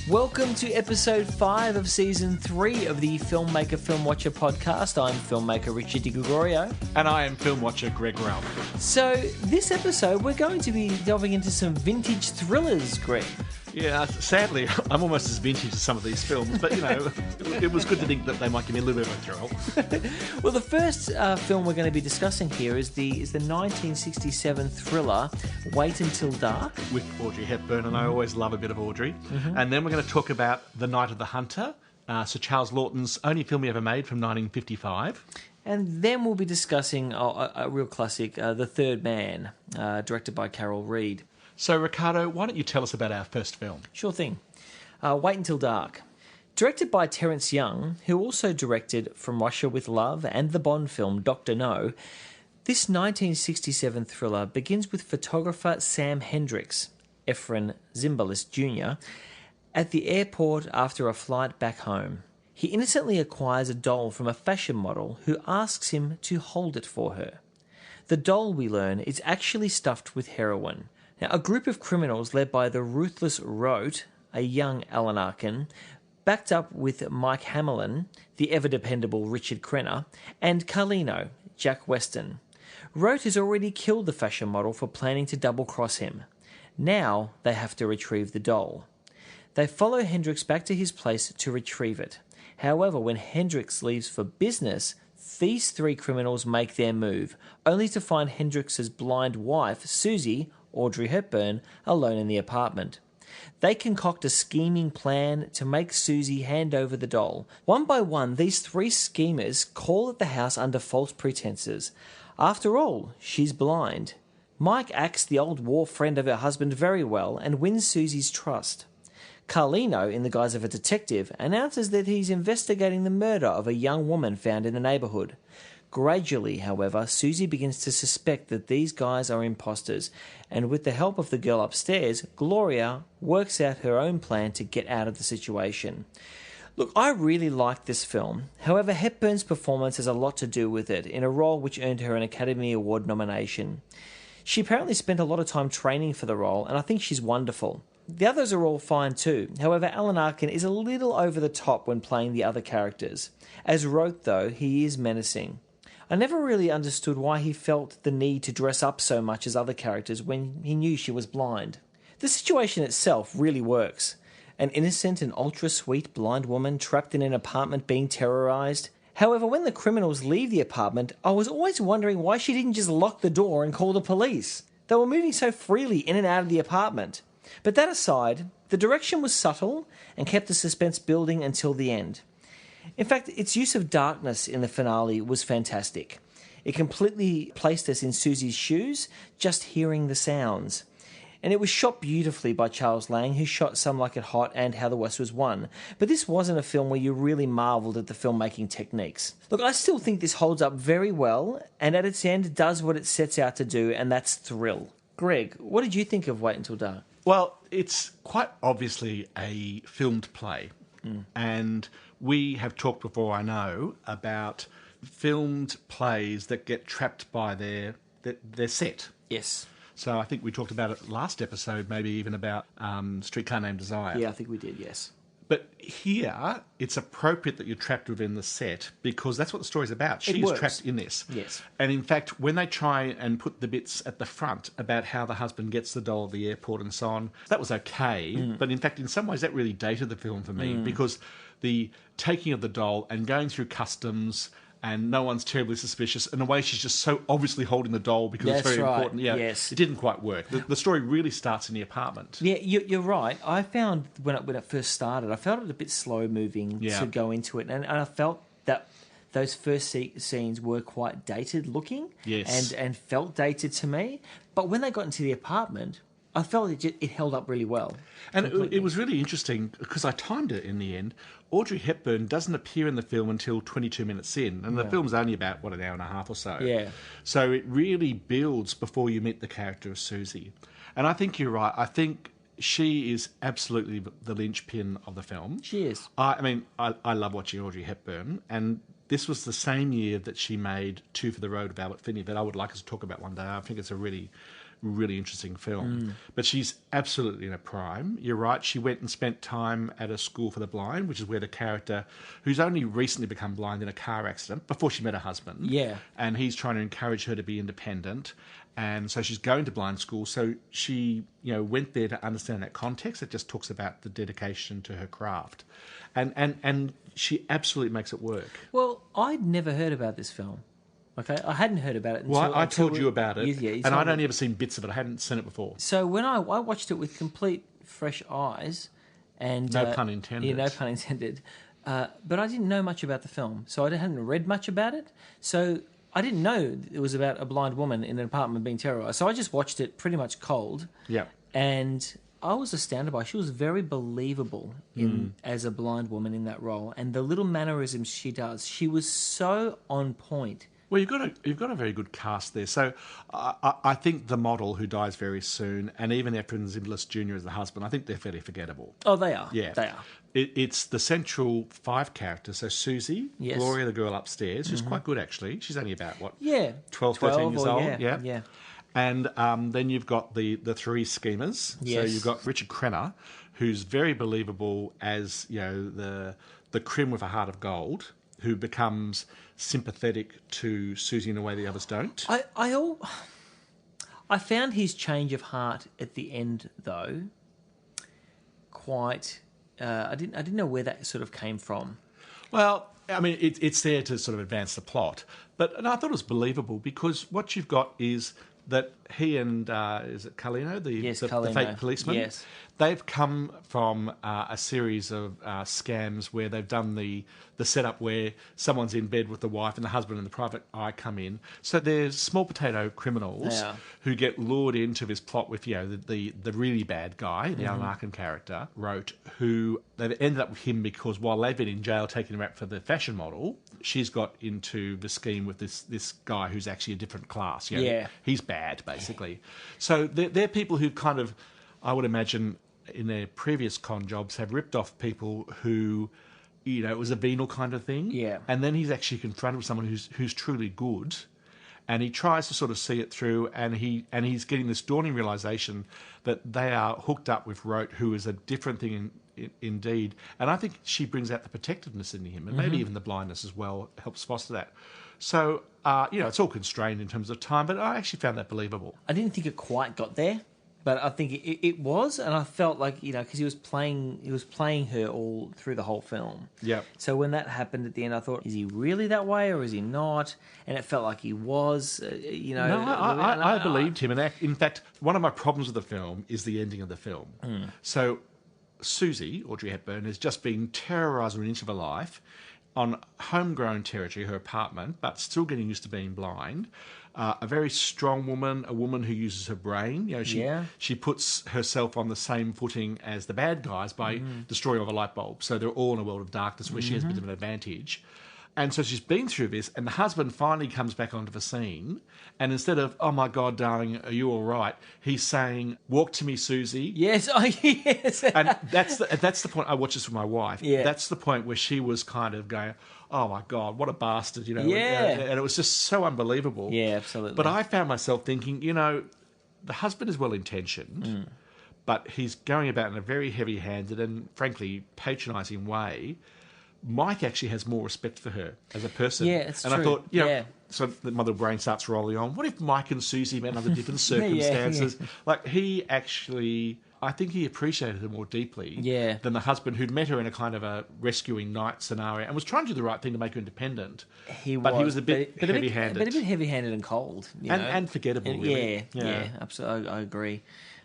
Welcome to episode 5 of season 3 of the Filmmaker Film Watcher podcast. I'm filmmaker Richard Di Gregorio. And I am film watcher Greg Ralph. So, this episode we're going to be delving into some vintage thrillers, Greg. Yeah, sadly, I'm almost as vintage as some of these films, but, it was good to think that they might give me a little bit of a thrill. Well, the first film we're going to be discussing here is the 1967 thriller Wait Until Dark. With Audrey Hepburn, and I always love a bit of Audrey. Mm-hmm. And then we're going to talk about The Night of the Hunter, Sir Charles Laughton's only film he ever made from 1955. And then we'll be discussing a real classic, The Third Man, directed by Carol Reed. So, Ricardo, why don't you tell us about our first film? Sure thing. Wait Until Dark. Directed by Terence Young, who also directed From Russia with Love and the Bond film Dr. No, this 1967 thriller begins with photographer Sam Hendricks, Efren Zimbalist Jr., at the airport after a flight back home. He innocently acquires a doll from a fashion model who asks him to hold it for her. The doll, we learn, is actually stuffed with heroin. Now, a group of criminals led by the ruthless Rote, a young Alan Arkin, backed up with Mike Hamlin, the ever-dependable Richard Crenna, and Carlino, Jack Weston. Rote has already killed the fashion model for planning to double-cross him. Now they have to retrieve the doll. They follow Hendricks back to his place to retrieve it. However, when Hendricks leaves for business, these three criminals make their move, only to find Hendricks' blind wife, Susie, Audrey Hepburn, alone in the apartment. They concoct a scheming plan to make Susie hand over the doll. One by one, these three schemers call at the house under false pretenses. After all, she's blind. Mike acts the old war friend of her husband very well and wins Susie's trust. Carlino, in the guise of a detective, announces that he's investigating the murder of a young woman found in the neighbourhood. Gradually, however, Susie begins to suspect that these guys are imposters, and with the help of the girl upstairs, Gloria works out her own plan to get out of the situation. Look, I really liked this film. However, Hepburn's performance has a lot to do with it, in a role which earned her an Academy Award nomination. She apparently spent a lot of time training for the role, and I think she's wonderful. The others are all fine too. However, Alan Arkin is a little over the top when playing the other characters. As Rote, though, he is menacing. I never really understood why he felt the need to dress up so much as other characters when he knew she was blind. The situation itself really works. An innocent and ultra-sweet blind woman trapped in an apartment being terrorised. However, when the criminals leave the apartment, I was always wondering why she didn't just lock the door and call the police. They were moving so freely in and out of the apartment. But that aside, the direction was subtle and kept the suspense building until the end. In fact, its use of darkness in the finale was fantastic. It completely placed us in Susie's shoes, just hearing the sounds. And it was shot beautifully by Charles Lang, who shot Some Like It Hot and How the West Was Won. But this wasn't a film where you really marvelled at the filmmaking techniques. Look, I still think this holds up very well, and at its end does what it sets out to do, and that's thrill. Greg, what did you think of Wait Until Dark? Well, it's quite obviously a filmed play. And we have talked before, I know, about filmed plays that get trapped by their set. Yes. So I think we talked about it last episode, maybe even about Streetcar Named Desire. Yeah, I think we did, yes. But here, it's appropriate that you're trapped within the set because that's what the story's about. She's trapped in this. Yes. And in fact, when they try and put the bits at the front about how the husband gets the doll at the airport and so on, that was okay. But in fact, in some ways, that really dated the film for me because the taking of the doll and going through customs and no one's terribly suspicious. In a way, she's just so obviously holding the doll because it's very important. Yeah, yes. It didn't quite work. The story really starts in the apartment. Yeah, you're right. I found when it first started, I felt it a bit slow-moving to go into it. And I felt that those first scenes were quite dated-looking and felt dated to me. But when they got into the apartment, I felt it held up really well. And it was really interesting because I timed it in the end. Audrey Hepburn doesn't appear in the film until 22 minutes in, and the film's only about, an hour and a half or so. Yeah. So it really builds before you meet the character of Susie. And I think you're right. I think she is absolutely the linchpin of the film. She is. I love watching Audrey Hepburn, and this was the same year that she made Two for the Road of Albert Finney that I would like us to talk about one day. I think it's a really really interesting film. But she's absolutely in her prime. You're right, she went and spent time at a school for the blind, which is where the character, who's only recently become blind in a car accident, before she met her husband. Yeah. And he's trying to encourage her to be independent. And so she's going to blind school. So she, went there to understand that context. It just talks about the dedication to her craft. And she absolutely makes it work. Well, I'd never heard about this film. Okay, I hadn't heard about it. Well, I told you about it, and I'd me. only ever seen bits of it. I hadn't seen it before. So when I watched it with complete fresh eyes, and no pun intended. Yeah, no pun intended. But I didn't know much about the film, so I hadn't read much about it. So I didn't know it was about a blind woman in an apartment being terrorised. So I just watched it pretty much cold. Yeah. And I was astounded by her. She was very believable as a blind woman in that role, and the little mannerisms she does. She was so on point. Well, you've got a very good cast there. So I think the model, who dies very soon, and even Efren Zimbalist Jr. as the husband, I think they're fairly forgettable. Oh, they are. Yeah, they are. It's the central 5 characters. So Susie, yes. Gloria, the girl upstairs, who's quite good actually. She's only about 12, 13 years old. Yeah. And then you've got the 3 schemers. Yes. So you've got Richard Crenna, who's very believable as the crim with a heart of gold, who becomes sympathetic to Susie in a way the others don't. I found his change of heart at the end, though, quite. I didn't know where that sort of came from. Well, I mean, it's there to sort of advance the plot, and I thought it was believable because what you've got is that he and is it Carlino, the fake policeman? Yes. They've come from a series of scams where they've done the setup where someone's in bed with the wife and the husband and the private eye come in. So there's small potato criminals who get lured into this plot with the really bad guy, the Alan Arkin character, who they've ended up with him because while they've been in jail taking a rap for the fashion model, she's got into the scheme with this guy who's actually a different class. He's bad, basically. So they're people who kind of, I would imagine, in their previous con jobs have ripped off people who, it was a venal kind of thing. Yeah. And then he's actually confronted with someone who's truly good, and he tries to sort of see it through, and he's getting this dawning realisation that they are hooked up with Rote, who is a different thing indeed. And I think she brings out the protectiveness in him, and maybe even the blindness as well helps foster that. So, it's all constrained in terms of time, but I actually found that believable. I didn't think it quite got there, but I think it was, and I felt like, because he was playing her all through the whole film. Yeah. So when that happened at the end, I thought, is he really that way or is he not? And it felt like he was, No, I believed him. And in fact, one of my problems with the film is the ending of the film. So Susie, Audrey Hepburn, has just been terrorised an inch of her life on homegrown territory, her apartment, but still getting used to being blind. A very strong woman, a woman who uses her brain. She puts herself on the same footing as the bad guys by destroying all the light bulbs. So they're all in a world of darkness where she has a bit of an advantage. And so she's been through this, and the husband finally comes back onto the scene, and instead of, "Oh my God, darling, are you all right?" he's saying, "Walk to me, Susie." Yes, yes. And that's the point. I watched this with my wife. Yeah. That's the point where she was kind of going, "Oh my God, what a bastard," Yeah. And it was just so unbelievable. Yeah, absolutely. But I found myself thinking, the husband is well-intentioned, but he's going about in a very heavy-handed and, frankly, patronising way. Mike actually has more respect for her as a person. Yeah, it's and true. I thought, so my little brain starts rolling on. What if Mike and Susie met under different circumstances? Yeah. Like, he actually, I think he appreciated her more deeply than the husband who'd met her in a kind of a rescuing night scenario and was trying to do the right thing to make her independent. He was a bit heavy-handed. But a bit heavy-handed and cold. And forgettable, really. Yeah, absolutely. I agree.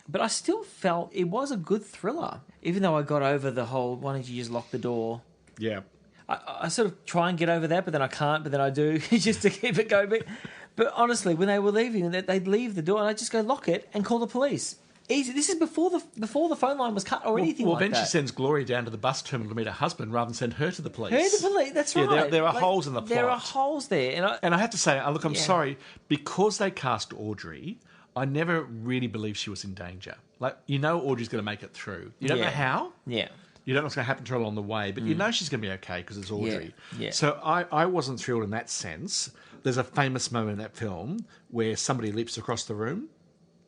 But I still felt it was a good thriller, even though I got over the whole, why don't you just lock the door? Yeah. I sort of try and get over that, but then I can't, but then I do, just to keep it going. But honestly, when they were leaving, they'd leave the door, and I'd just go lock it and call the police. Easy. This is before the phone line was cut or anything like that. Well, then she sends Gloria down to the bus terminal to meet her husband rather than send her to the police. Her to the police, that's right. Yeah, there are holes in the plot. There are holes there. And I have to say, look, I'm sorry, because they cast Audrey, I never really believed she was in danger. Like, Audrey's going to make it through. You don't know how. Yeah. You don't know what's going to happen to her along the way, but she's going to be okay because it's Audrey. Yeah. So I wasn't thrilled in that sense. There's a famous moment in that film where somebody leaps across the room.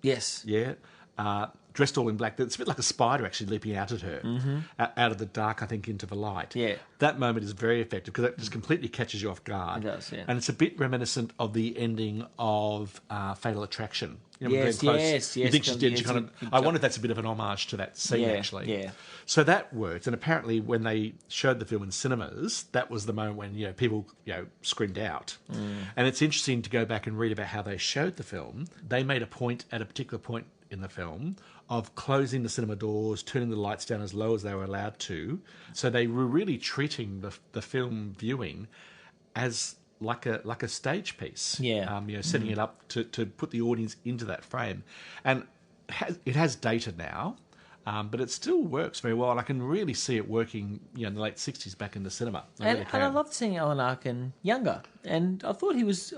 Yes. Yeah. Dressed all in black. It's a bit like a spider actually leaping out at her, out of the dark, I think, into the light. Yeah. That moment is very effective because it just completely catches you off guard. It does, yeah. And it's a bit reminiscent of the ending of Fatal Attraction. You know, Yes, Glenn Close, yes, You yes, think she's dead. She yes, kind good of. I job. wonder if that's a bit of an homage to that scene, Yeah, actually. yeah. So that worked, and apparently when they showed the film in cinemas, that was the moment when people screamed out. And it's interesting to go back and read about how they showed the film. They made a point at a particular point in the film of closing the cinema doors, turning the lights down as low as they were allowed to. So they were really treating the film viewing as like a stage piece. Yeah. Setting it up to put the audience into that frame. And it has data now, but it still works very well. And I can really see it working in the late 60s back in the cinema. And I loved seeing Alan Arkin younger. And I thought he was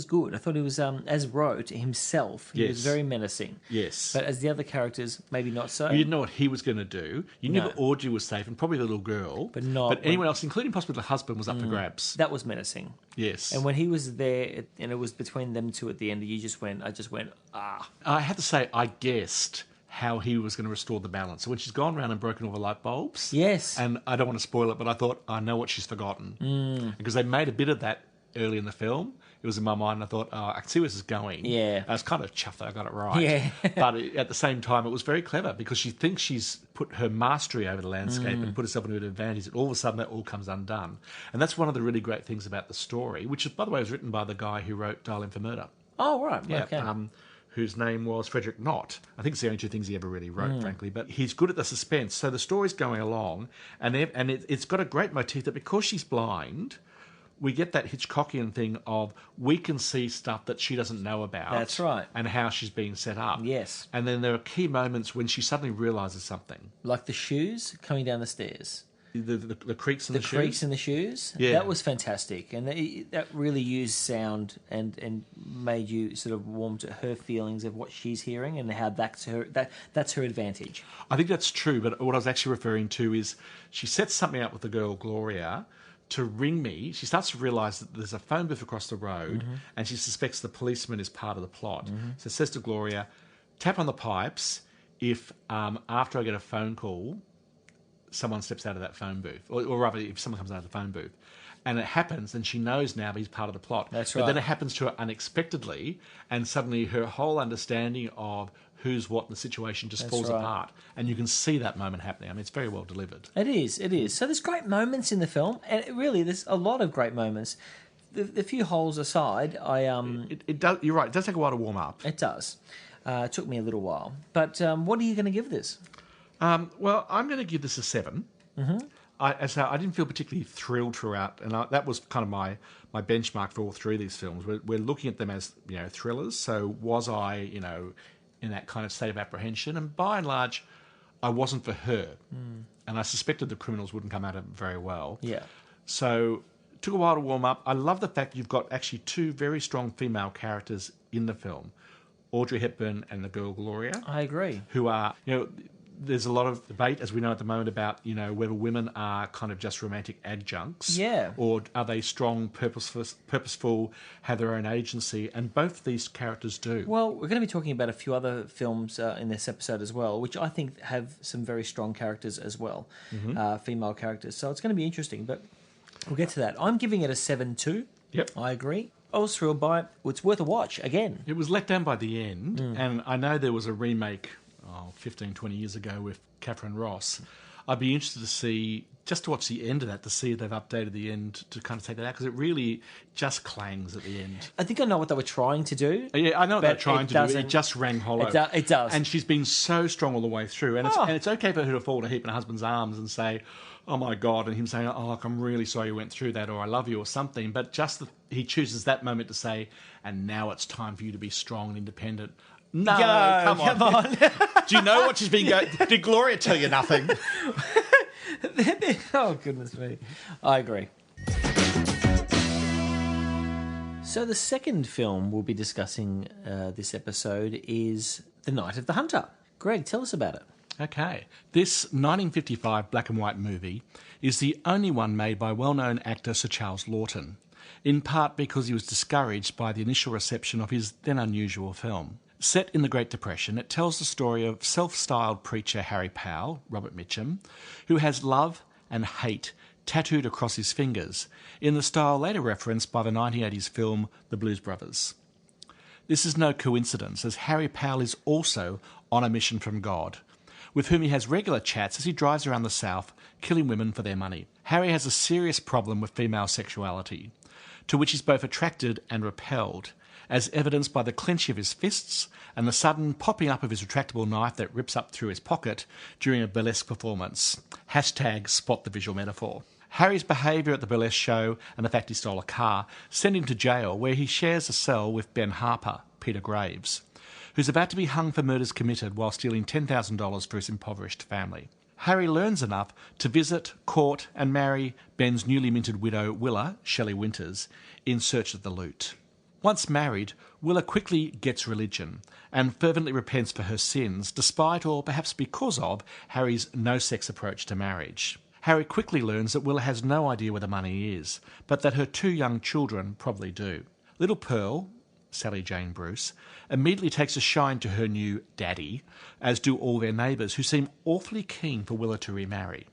good. I thought he was, as wrote himself, he was Yes. very menacing. Yes. But as the other characters, maybe not so. You didn't know what he was going to do. You knew No. that Audrey was safe, and probably the little girl. But not But anyone else, including possibly the husband, was up for grabs. That was menacing. Yes. And when he was there, and it was between them two at the end, I just went, ah. I have to say, I guessed how he was going to restore the balance. So when she's gone around and broken all the light bulbs... Yes. And I don't want to spoil it, but I thought, I know what she's forgotten. Because they made a bit of that early in the film. It was in my mind, and I thought, I can see where this is going. Yeah. I was kind of chuffed that I got it right. Yeah. But at the same time, it was very clever because she thinks she's put her mastery over the landscape and put herself into an advantage. And all of a sudden, that all comes undone. And that's one of the really great things about the story, which, by the way, was written by the guy who wrote Dial M for Murder. Oh, right. Yeah, Okay. whose name was Frederick Knott. I think it's the only two things he ever really wrote, frankly. But he's good at the suspense. So the story's going along, and it's got a great motif that because she's blind, we get that Hitchcockian thing of we can see stuff that she doesn't know about. That's right. And how she's being set up. Yes. And then there are key moments when she suddenly realises something. Like the shoes coming down the stairs. The creaks in the shoes. The creaks in the shoes. Yeah. That was fantastic. And that really used sound and made you sort of warm to her feelings of what she's hearing and how that's her advantage. I think that's true, but what I was actually referring to is she sets something up with the girl, Gloria, to ring me. She starts to realise that there's a phone booth across the road and she suspects the policeman is part of the plot. So says to Gloria, tap on the pipes if after I get a phone call, someone steps out of that phone booth. Or rather, if someone comes out of the phone booth. And it happens, and she knows now he's part of the plot. That's But right. then it happens to her unexpectedly, and suddenly her whole understanding of who's what in the situation just falls right. apart. And you can see that moment happening. I mean, it's very well delivered. It is. So there's great moments in the film, and really there's a lot of great moments. The few holes aside, It does. You're right. It does take a while to warm up. it does. It took me a little while. But what are you going to give this? Well, I'm going to give this a 7. Mm-hmm. I didn't feel particularly thrilled throughout, and that was kind of my benchmark for all three of these films. We're looking at them as thrillers. So was I in that kind of state of apprehension? And by and large, I wasn't for her, and I suspected the criminals wouldn't come out of it very well. Yeah. So it took a while to warm up. I love the fact you've got actually two very strong female characters in the film, Audrey Hepburn and the girl Gloria. I agree. Who are, there's a lot of debate, as we know at the moment, about, whether women are kind of just romantic adjuncts. Yeah. Or are they strong, purposeful, have their own agency, and both these characters do. Well, we're going to be talking about a few other films in this episode as well, which I think have some very strong characters as well, female characters. So it's going to be interesting, but we'll get to that. I'm giving it a 7-2. Yep. I agree. I was thrilled by it. It's worth a watch, again. It was let down by the end, and I know there was a remake 15, 20 years ago with Catherine Ross. I'd be interested to watch the end of that, to see if they've updated the end to kind of take that out, because it really just clangs at the end. I think I know what they were trying to do. Yeah, I know what they're trying to do. doesn't- It just rang hollow. It does. And she's been so strong all the way through. And it's okay for her to fall in a heap in her husband's arms and say, oh my God, and him saying, oh, look, I'm really sorry you went through that, or I love you, or something. But he chooses that moment to say, and now it's time for you to be strong and independent. No, come on. Do you know what she's been going... Did Gloria tell you nothing? Oh, goodness me. I agree. So the second film we'll be discussing this episode is The Night of the Hunter. Greg, tell us about it. Okay. This 1955 black and white movie is the only one made by well-known actor Sir Charles Laughton, in part because he was discouraged by the initial reception of his then unusual film. Set in the Great Depression, it tells the story of self-styled preacher Harry Powell, Robert Mitchum, who has love and hate tattooed across his fingers, in the style later referenced by the 1980s film The Blues Brothers. This is no coincidence, as Harry Powell is also on a mission from God, with whom he has regular chats as he drives around the South, killing women for their money. Harry has a serious problem with female sexuality, to which he's both attracted and repelled, as evidenced by the clenching of his fists and the sudden popping up of his retractable knife that rips up through his pocket during a burlesque performance. Hashtag spot the visual metaphor. Harry's behaviour at the burlesque show and the fact he stole a car send him to jail, where he shares a cell with Ben Harper, Peter Graves, who's about to be hung for murders committed while stealing $10,000 for his impoverished family. Harry learns enough to visit, court and marry Ben's newly minted widow Willa, Shelley Winters, in search of the loot. Once married, Willa quickly gets religion and fervently repents for her sins, despite or perhaps because of Harry's no-sex approach to marriage. Harry quickly learns that Willa has no idea where the money is, but that her 2 young children probably do. Little Pearl, Sally Jane Bruce, immediately takes a shine to her new daddy, as do all their neighbours, who seem awfully keen for Willa to remarry.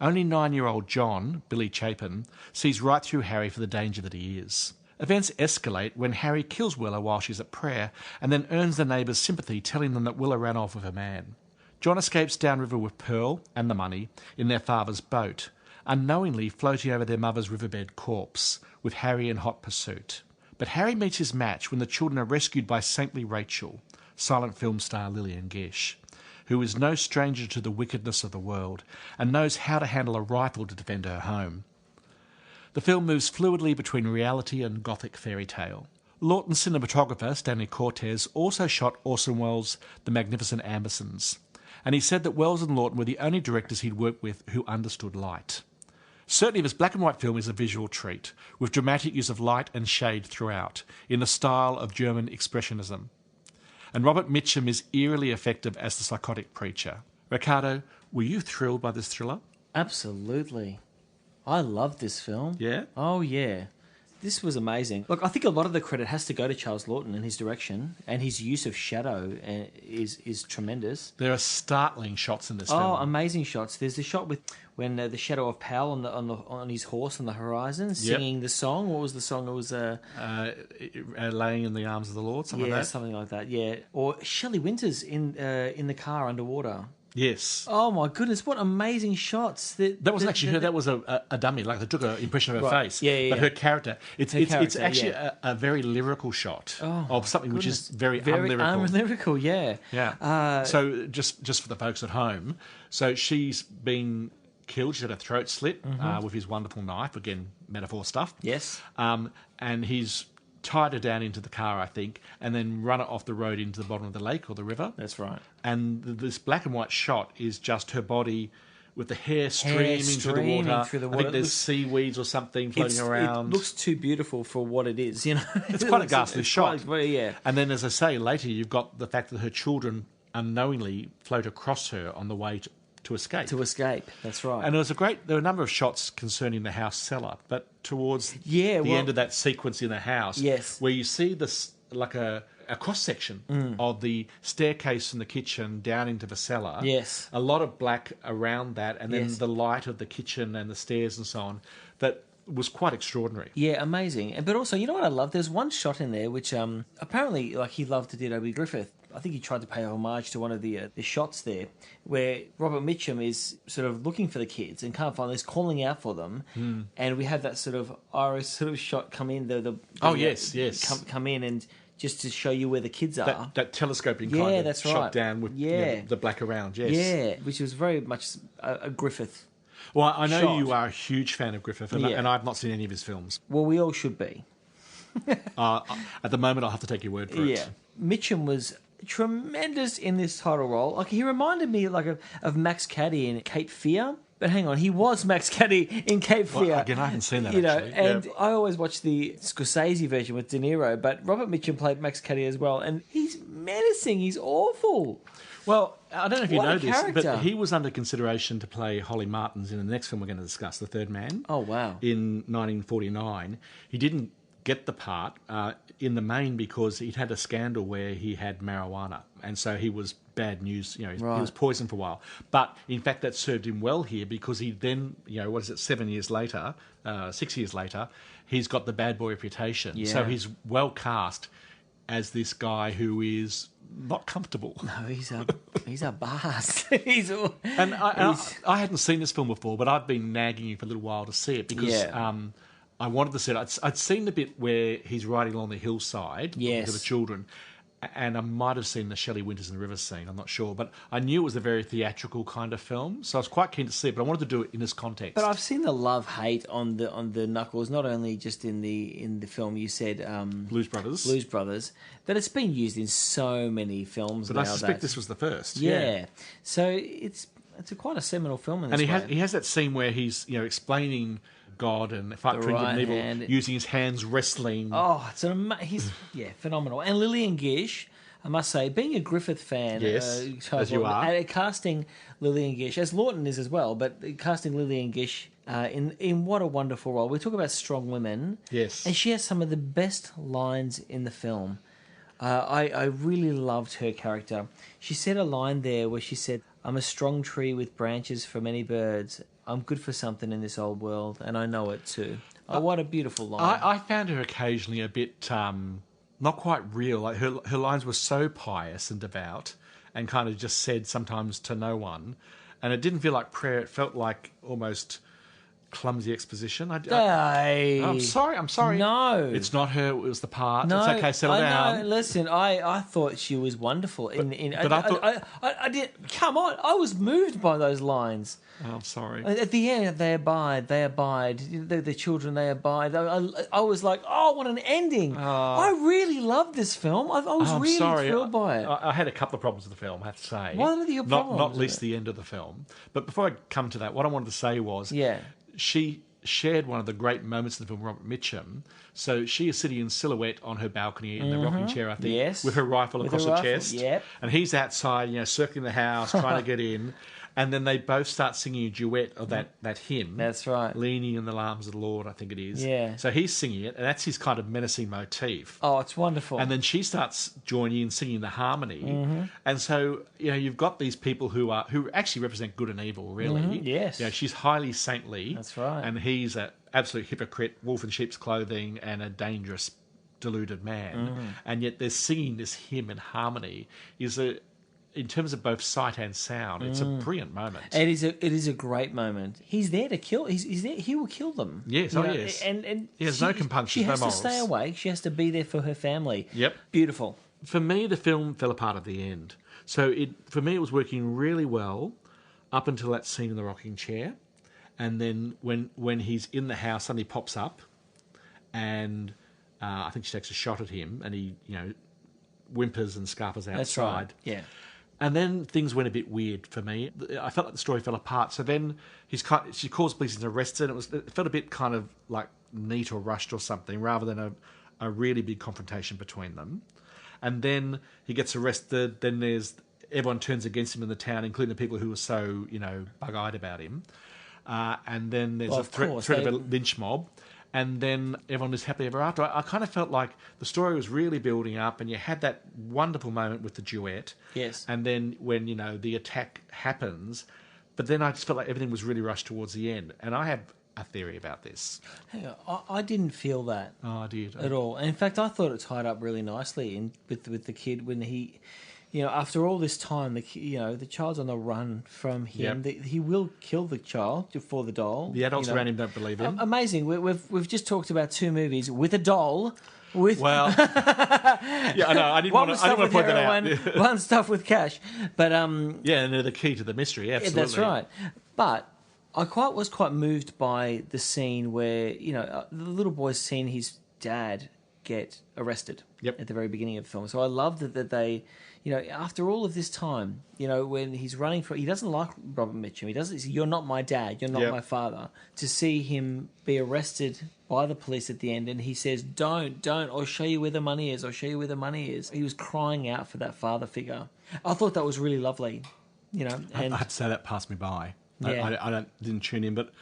Only 9-year-old John, Billy Chapin, sees right through Harry for the danger that he is. Events escalate when Harry kills Willa while she's at prayer and then earns the neighbours' sympathy, telling them that Willa ran off with a man. John escapes downriver with Pearl and the money in their father's boat, unknowingly floating over their mother's riverbed corpse, with Harry in hot pursuit. But Harry meets his match when the children are rescued by saintly Rachel, silent film star Lillian Gish, who is no stranger to the wickedness of the world and knows how to handle a rifle to defend her home. The film moves fluidly between reality and gothic fairy tale. Lawton cinematographer Stanley Cortez also shot Orson Welles' The Magnificent Ambersons, and he said that Welles and Lawton were the only directors he'd worked with who understood light. Certainly this black and white film is a visual treat, with dramatic use of light and shade throughout, in the style of German Expressionism. And Robert Mitchum is eerily effective as the psychotic preacher. Ricardo, were you thrilled by this thriller? Absolutely. I love this film. Yeah? Oh, yeah. This was amazing. Look, I think a lot of the credit has to go to Charles Lawton and his direction, and his use of shadow is tremendous. There are startling shots in this film. Oh, amazing shots. There's the shot with when the shadow of Powell on his horse on the horizon, singing the song. What was the song? It was Laying in the Arms of the Lord, something like that. Something like that. Yeah, or Shelley Winters in the car underwater. Yes. Oh my goodness! What amazing shots! That wasn't actually her. That was a dummy. Like they took an impression of her face. Yeah. But her character. It's actually yeah. a very lyrical shot of something which is very unlyrical. Unlyrical, yeah. Yeah. So just for the folks at home, so she's been killed. She's had her throat slit with his wonderful knife. Again, metaphor stuff. Yes. And he's tied her down into the car, I think, and then run it off the road into the bottom of the lake or the river. That's right. And this black and white shot is just her body with the hair streaming through the water. I think there's seaweeds or something floating around. It looks too beautiful for what it is, you know. It's quite a ghastly shot. Yeah. And then, as I say, later you've got the fact that her children unknowingly float across her on the way to escape. To escape, that's right. And there were a number of shots concerning the house cellar, but towards the end of that sequence in the house, where you see this like a cross-section of the staircase in the kitchen down into the cellar. Yes. A lot of black around that, and then the light of the kitchen and the stairs and so on. That was quite extraordinary. Yeah, amazing. But also, you know what I love? There's one shot in there which apparently, like, he loved to do Toby Griffith. I think he tried to pay homage to one of the shots there, where Robert Mitchum is sort of looking for the kids and can't find them. He's calling out for them, and we have that sort of iris sort of shot come in. Yes. Come in and just to show you where the kids are. That telescoping kind of shot down with the black around. Yes. Yeah, which was very much a Griffith. Well, I know shot. you are a huge fan of Griffith, and I've not seen any of his films. Well, we all should be. At the moment, I'll have to take your word for it. Yeah, Mitchum was tremendous in this title role. Like, he reminded me of Max Cady in Cape Fear. But hang on, he was Max Cady in Cape Fear. Well, again, I haven't seen that, actually. And I always watch the Scorsese version with De Niro, but Robert Mitchum played Max Cady as well, and he's menacing, he's awful. Well, I don't know if you know this, character. but he was under consideration to play Holly Martins in the next film we're going to discuss, The Third Man. Oh, wow. In 1949. He didn't get the part in the main because he'd had a scandal where he had marijuana, and so he was bad news. He was poisoned for a while. But in fact, that served him well here because he then, 6 years later, he's got the bad boy reputation. Yeah. So he's well cast as this guy who is not comfortable. No, he's a boss. I hadn't seen this film before, but I've been nagging you for a little while to see it because I wanted to see it. I'd seen the bit where he's riding along the hillside with the children, and I might have seen the Shelley Winters in the River scene. I'm not sure, but I knew it was a very theatrical kind of film, so I was quite keen to see it. But I wanted to do it in this context. But I've seen the love-hate on the Knuckles, not only just in the film you said Blues Brothers, that it's been used in so many films. But I suspect this was the first. Yeah. So it's quite a seminal film in this and way. he has that scene where he's explaining God and fight between good and evil, using his hands wrestling. Oh, he's phenomenal. And Lillian Gish, I must say, being a Griffith fan, yes, as you are, casting Lillian Gish, as Lawton is as well, but casting Lillian Gish in what a wonderful role. We talk about strong women, yes, and she has some of the best lines in the film. I really loved her character. She said a line there where she said, "I'm a strong tree with branches for many birds. I'm good for something in this old world, and I know it too." Oh, what a beautiful line. I found her occasionally a bit not quite real. Like her lines were so pious and devout and kind of just said sometimes to no one. And it didn't feel like prayer. It felt like almost clumsy exposition. I'm sorry. No. It's not her. It was the part. No, it's okay. Settle down. No, listen, I thought she was wonderful. But I thought... I did. Come on. I was moved by those lines. Oh, I'm sorry. At the end, they abide. The children, they abide. I was like, oh, what an ending. I really loved this film. I was really thrilled by it. I had a couple of problems with the film, I have to say. What are your problems? Not least the end of the film. But before I come to that, what I wanted to say was she shared one of the great moments in the film, Robert Mitchum. So she is sitting in silhouette on her balcony in the rocking chair, I think, with her rifle across her chest. Yep. And he's outside, circling the house, trying to get in. And then they both start singing a duet of that hymn. That's right. Leaning in the arms of the Lord, I think it is. Yeah. So he's singing it, and that's his kind of menacing motif. Oh, it's wonderful. And then she starts joining in singing the harmony. And so, you've got these people who actually represent good and evil, really. Yes. She's highly saintly. That's right. And he's an absolute hypocrite, wolf in sheep's clothing, and a dangerous, deluded man. And yet they're singing this hymn in harmony. In terms of both sight and sound, it's a brilliant moment. It is a great moment. He's there to kill. He's there. He will kill them. Yes, yes. And he has no compunctions, she has no morals. to stay awake. She has to be there for her family. Yep. Beautiful. For me, the film fell apart at the end. So for me, it was working really well up until that scene in the rocking chair, and then when he's in the house, suddenly pops up, and I think she takes a shot at him, and he whimpers and scarpers outside. That's right. Yeah. And then things went a bit weird for me. I felt like the story fell apart. So then she calls police and arrested. It felt a bit kind of like neat or rushed or something, rather than a really big confrontation between them. And then he gets arrested. Then everyone turns against him in the town, including the people who were so bug-eyed about him. And then there's a threat of a lynch mob. And then everyone is happily ever after. I kind of felt like the story was really building up, and you had that wonderful moment with the duet. Yes. And then when, the attack happens, but then I just felt like everything was really rushed towards the end. And I have a theory about this. I didn't feel that. Oh, I did. At all. And in fact, I thought it tied up really nicely with the kid when he... after all this time, the child's on the run from him. Yep. He will kill the child for the doll. The adults around him don't believe him. Amazing. We've just talked about 2 movies with a doll. Well, yeah, I know. I didn't want to point that out. One stuff with cash, but and they're the key to the mystery. Absolutely, that's right. But I was quite moved by the scene where the little boy's seen his dad get arrested. Yep. At the very beginning of the film. So I love that they. After all of this time, when he's running he doesn't like Robert Mitchum. He doesn't. You're not my dad. You're not my father. To see him be arrested by the police at the end, and he says, "Don't. I'll show you where the money is. I'll show you where the money is." He was crying out for that father figure. I thought that was really lovely. And I have to say that passed me by. Yeah. I didn't tune in, but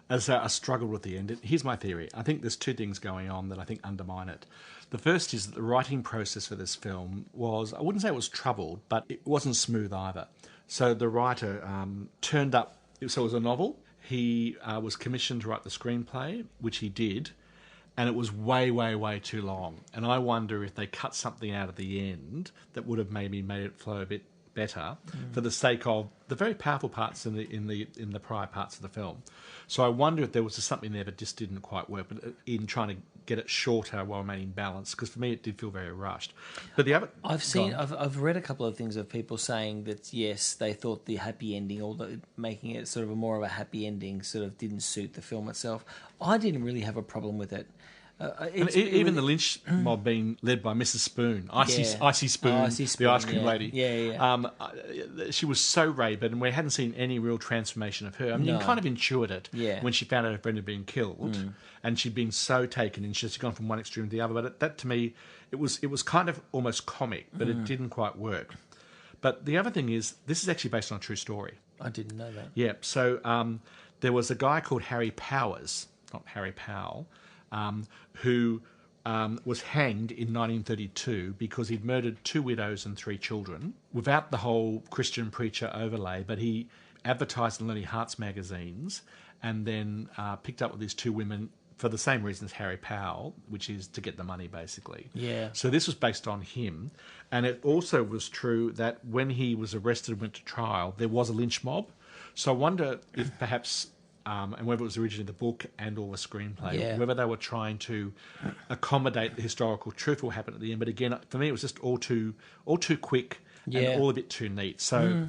as I struggled with the end. Here's my theory. I think there's two things going on that I think undermine it. The first is that the writing process for this film was, I wouldn't say it was troubled, but it wasn't smooth either. So the writer turned up, so it was a novel. He was commissioned to write the screenplay, which he did, and it was way, way, way too long. And I wonder if they cut something out at the end that would have maybe made it flow a bit better for the sake of the very powerful parts in the prior parts of the film. So I wonder if there was just something there that just didn't quite work, but in trying to get it shorter while remaining balanced, because for me it did feel very rushed. But the other, I've read a couple of things of people saying that yes, they thought the happy ending, or making it sort of more of a happy ending, sort of didn't suit the film itself. I didn't really have a problem with it. Even the lynch mob being led by Mrs. Spoon, Icy Spoon, the ice cream lady. She was so rabid, and we hadn't seen any real transformation of her. I mean, you kind of intuited it when she found out her friend had been killed, and she'd been so taken, and she'd gone from one extreme to the other. But that, to me, it was kind of almost comic, but it didn't quite work. But the other thing is, this is actually based on a true story. I didn't know that. Yeah, so there was a guy called Harry Powers, not Harry Powell, who was hanged in 1932 because he'd murdered 2 widows and 3 children without the whole Christian preacher overlay, but he advertised in Lonely Hearts magazines and then picked up with these 2 women for the same reason as Harry Powell, which is to get the money, basically. Yeah. So this was based on him, and it also was true that when he was arrested and went to trial, there was a lynch mob. So I wonder if perhaps... and whether it was originally the book and or the screenplay, whether they were trying to accommodate the historical truth what happened at the end. But again, for me, it was just all too quick and all a bit too neat. So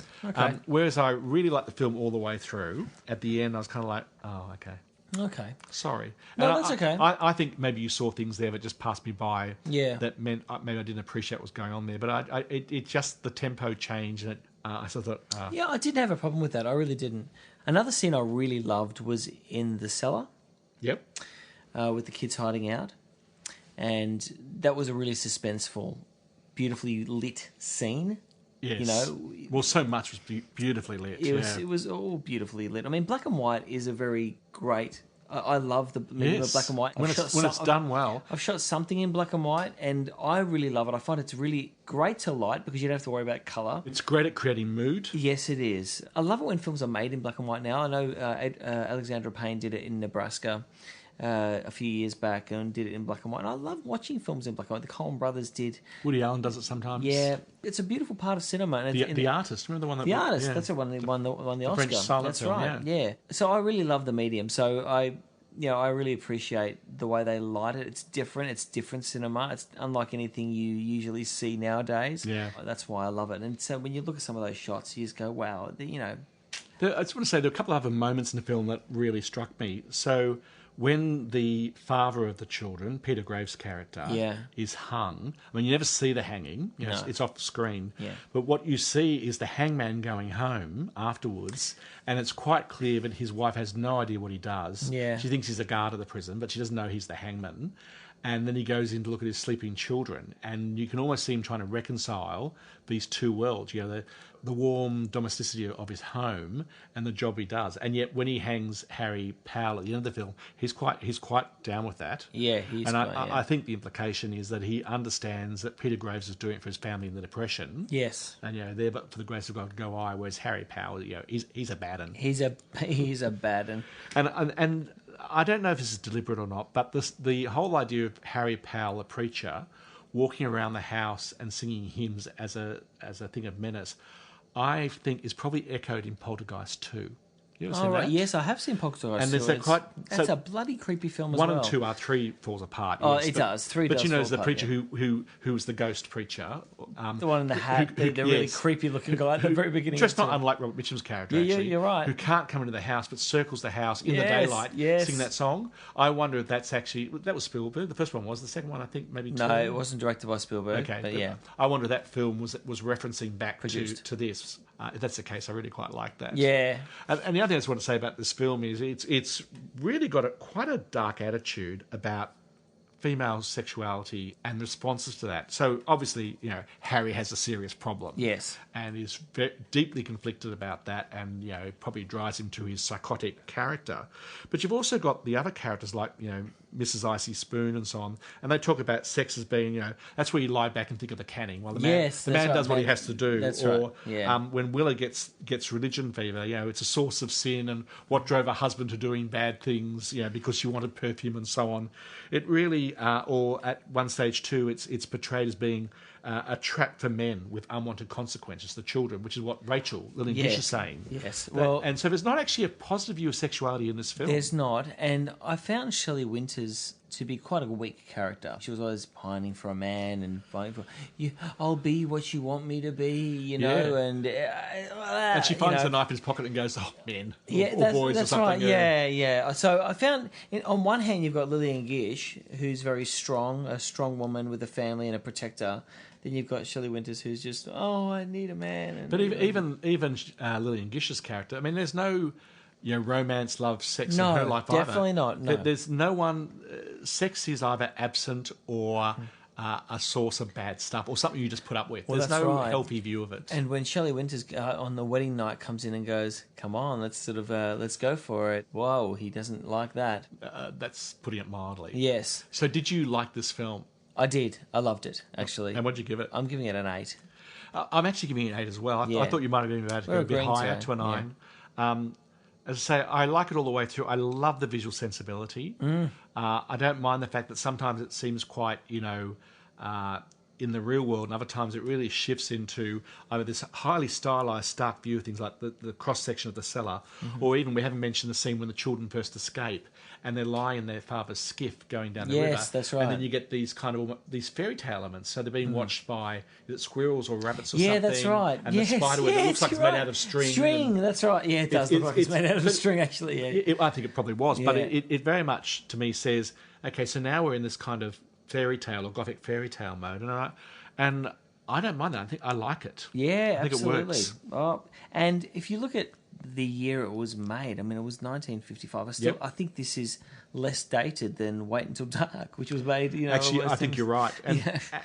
whereas I really liked the film all the way through, at the end I was kind of like, oh, okay. Okay. Sorry. No, and that's okay. I think maybe you saw things there that just passed me by. Yeah. That meant maybe I didn't appreciate what was going on there. But it just, the tempo changed, and I sort of thought... Yeah, I didn't have a problem with that. I really didn't. Another scene I really loved was in the cellar. Yep. With the kids hiding out. And that was a really suspenseful, beautifully lit scene. Yes. You know, well, so much was beautifully lit. It was all beautifully lit. I mean, black and white is a very great... I love the medium of black and white. When it's done well. I've shot something in black and white, and I really love it. I find it's really great to light because you don't have to worry about colour. It's great at creating mood. Yes, it is. I love it when films are made in black and white now. I know Alexandra Payne did it in Nebraska a few years back and did it in black and white. And I love watching films in black and white. The Coen brothers did. Woody Allen does it sometimes. Yeah, it's a beautiful part of cinema. And the Artist, remember the one that... The Artist, that's the one that won the Oscar. French silent that's film, right, yeah. So I really love the medium. So I really appreciate the way they light it. It's different cinema. It's unlike anything you usually see nowadays. Yeah. That's why I love it. And so when you look at some of those shots, you just go, wow, I just want to say there are a couple of other moments in the film that really struck me. So when the father of the children, Peter Graves' character, is hung, I mean, you never see the hanging. You know, it's off the screen. Yeah. But what you see is the hangman going home afterwards, and it's quite clear that his wife has no idea what he does. Yeah. She thinks he's a guard of the prison, but she doesn't know he's the hangman. And then he goes in to look at his sleeping children, and you can almost see him trying to reconcile these two worlds. You know, the warm domesticity of his home and the job he does. And yet, when he hangs Harry Powell at the end of the film, he's quite down with that. Yeah, I think the implication is that he understands that Peter Graves is doing it for his family in the Depression. Yes, and there, but for the grace of God, go I. Whereas Harry Powell, he's a bad un. He's a bad un. And I don't know if this is deliberate or not, but the whole idea of Harry Powell, a preacher, walking around the house and singing hymns as a thing of menace, I think is probably echoed in Poltergeist 2. You ever seen that? Yes, I have seen Poltergeist. And there's that's a bloody creepy film as well. 1 and 2 are, 3 falls apart. Oh, yes, it does. 3 does. But there's the apart, preacher who was the ghost preacher. The one in the hat, the really creepy looking guy at the very beginning. Just not unlike Robert Mitchum's character, actually. Yeah, you're right. Who can't come into the house but circles the house in the daylight singing that song. I wonder if that's actually... That was Spielberg. The first one was. The second one, I think, maybe... No, it wasn't directed by Spielberg. Okay, but yeah. I wonder if that film was referencing back to this. If that's the case, I really quite like that. Yeah. And the other thing I just want to say about this film is it's really got quite a dark attitude about female sexuality and responses to that. So obviously, Harry has a serious problem. Yes. And is deeply conflicted about that, and, it probably drives him to his psychotic character. But you've also got the other characters like, Mrs. Icy Spoon and so on, and they talk about sex as being, that's where you lie back and think of the canning. Well, the man does what he has to do. That's or right. Yeah. When Willa gets religion fever, it's a source of sin, and what drove her husband to doing bad things, because she wanted perfume and so on. It really, or at one stage too, it's portrayed as being a trap for men with unwanted consequences, the children, which is what Rachel Lillian Gish is saying. Yes. And so there's not actually a positive view of sexuality in this film. There's not, and I found Shelley Winters to be quite a weak character. She was always pining for a man and fighting for, I'll be what you want me to be, and she finds the knife in his pocket and goes, "Oh, men, or boys, that's or something." Right. Yeah. So I found, on one hand, you've got Lillian Gish, who's very strong, a strong woman with a family and a protector. Then you've got Shelley Winters, who's just, I need a man. But even Lillian Gish's character, I mean, there's no romance, love, sex in her life either. Definitely not. No. There's no one. Sex is either absent or a source of bad stuff, or something you just put up with. Well, there's no healthy view of it. And when Shelley Winters on the wedding night comes in and goes, "Come on, let's let's go for it." Whoa, he doesn't like that. That's putting it mildly. Yes. So, did you like this film? I did. I loved it, actually. And what did you give it? I'm giving it an 8. I'm actually giving it an 8 as well. I thought you might have been about to go a bit higher, to a 9. Yeah. As I say, I like it all the way through. I love the visual sensibility. I don't mind the fact that sometimes it seems quite, in the real world, and other times it really shifts into either this highly stylised, stark view of things like the cross-section of the cellar, or even, we haven't mentioned the scene when the children first escape, and they're lying in their father's skiff going down the river. Yes, that's right. And then you get these kind of these fairy tale elements. So they're being watched by squirrels or rabbits or something. Yeah, that's right. And the spider web, it looks like it's made out of string. String, that's right. Yeah, it does look like it's made out of string, actually. Yeah. I think it probably was. But it very much, to me, says, okay, so now we're in this kind of fairy tale or gothic fairy tale mode. And I don't mind that. I think I like it. Yeah, I think absolutely. it works. Oh, and if you look at the year it was made, I mean, it was 1955. I think this is less dated than Wait Until Dark, which was made, Actually, I think you're right.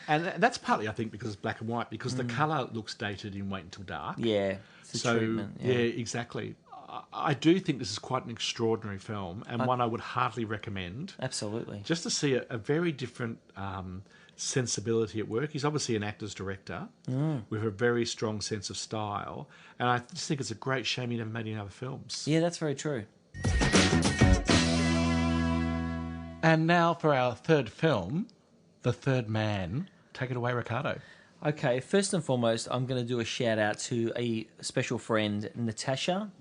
And that's partly, I think, because it's black and white, because the colour looks dated in Wait Until Dark. Yeah, it's the treatment. Yeah, exactly. I do think this is quite an extraordinary film, and one I would heartily recommend. Absolutely. Just to see a very different sensibility at work. He's obviously an actor's director with a very strong sense of style, and I just think it's a great shame he never made any other films. Yeah, that's very true. And now for our third film, The Third Man. Take it away, Ricardo. Okay, first and foremost, I'm going to do a shout out to a special friend, Natasha,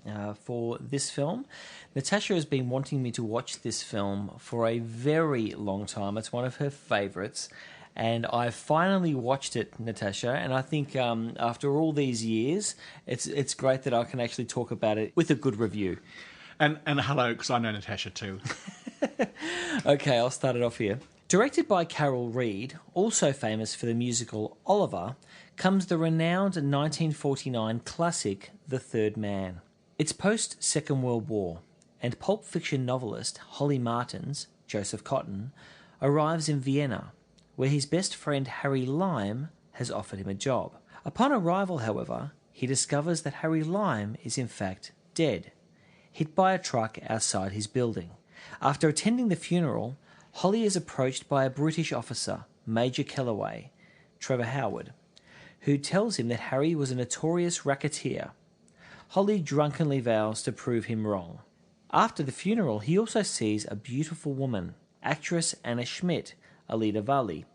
for this film. Natasha has been wanting me to watch this film for a very long time. It's one of her favourites. And I finally watched it, Natasha, and I think after all these years, it's great that I can actually talk about it with a good review. And hello, because I know Natasha too. Okay, I'll start it off here. Directed by Carol Reed, also famous for the musical Oliver, comes the renowned 1949 classic The Third Man. It's post-Second World War, and pulp fiction novelist Holly Martin's Joseph Cotton arrives in Vienna, where his best friend Harry Lime has offered him a job. Upon arrival, however, he discovers that Harry Lime is in fact dead, hit by a truck outside his building. After attending the funeral, Holly is approached by a British officer, Major Kellaway, Trevor Howard, who tells him that Harry was a notorious racketeer. Holly drunkenly vows to prove him wrong. After the funeral, he also sees a beautiful woman, actress Anna Schmidt, Alida Valli,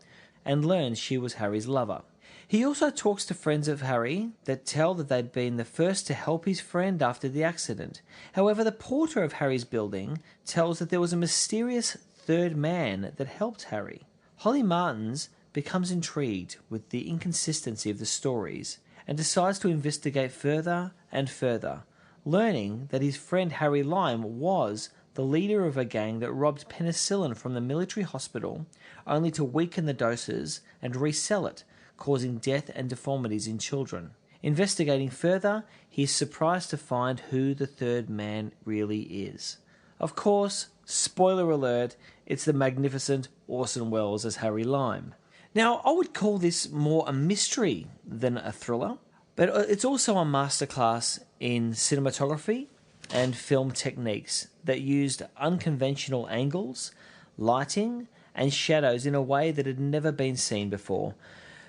and learns she was Harry's lover. He also talks to friends of Harry that tell that they'd been the first to help his friend after the accident. However, the porter of Harry's building tells that there was a mysterious third man that helped Harry. Holly Martins becomes intrigued with the inconsistency of the stories and decides to investigate further and further, learning that his friend Harry Lime was the leader of a gang that robbed penicillin from the military hospital only to weaken the doses and resell it, causing death and deformities in children. Investigating further, he is surprised to find who the third man really is. Of course, Spoiler alert, it's the magnificent Orson Welles as Harry Lime. Now, I would call this more a mystery than a thriller, but it's also a masterclass in cinematography and film techniques that used unconventional angles, lighting, and shadows in a way that had never been seen before.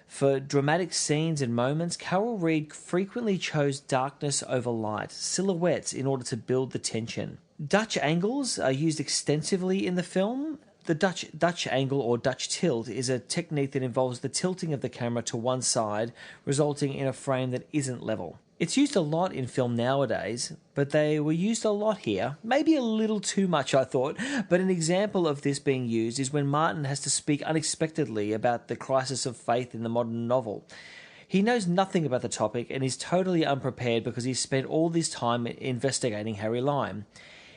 For dramatic scenes and moments, Carol Reed frequently chose darkness over light, silhouettes in order to build the tension. Dutch angles are used extensively in the film. The Dutch angle or Dutch tilt is a technique that involves the tilting of the camera to one side, resulting in a frame that isn't level. It's used a lot in film nowadays, but they were used a lot here. Maybe a little too much, I thought, but an example of this being used is when Martin has to speak unexpectedly about the crisis of faith in the modern novel. He knows nothing about the topic and is totally unprepared because he's spent all this time investigating Harry Lime.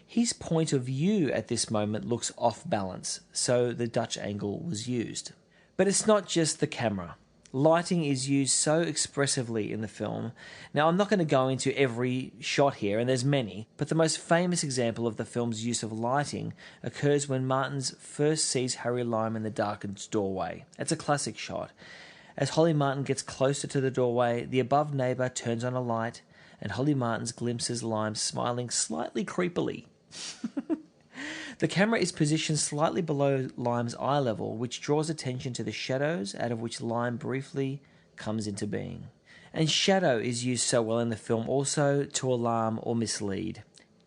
His point of view at this moment looks off balance, so the Dutch angle was used. But it's not just the camera. Lighting is used so expressively in the film. Now, I'm not going to go into every shot here, and there's many, but the most famous example of the film's use of lighting occurs when Martin first sees Harry Lime in the darkened doorway. It's a classic shot. As Holly Martin gets closer to the doorway, the above neighbour turns on a light, and Holly Martin glimpses Lime smiling slightly creepily. The camera is positioned slightly below Lime's eye level, which draws attention to the shadows out of which Lime briefly comes into being. And shadow is used so well in the film also to alarm or mislead.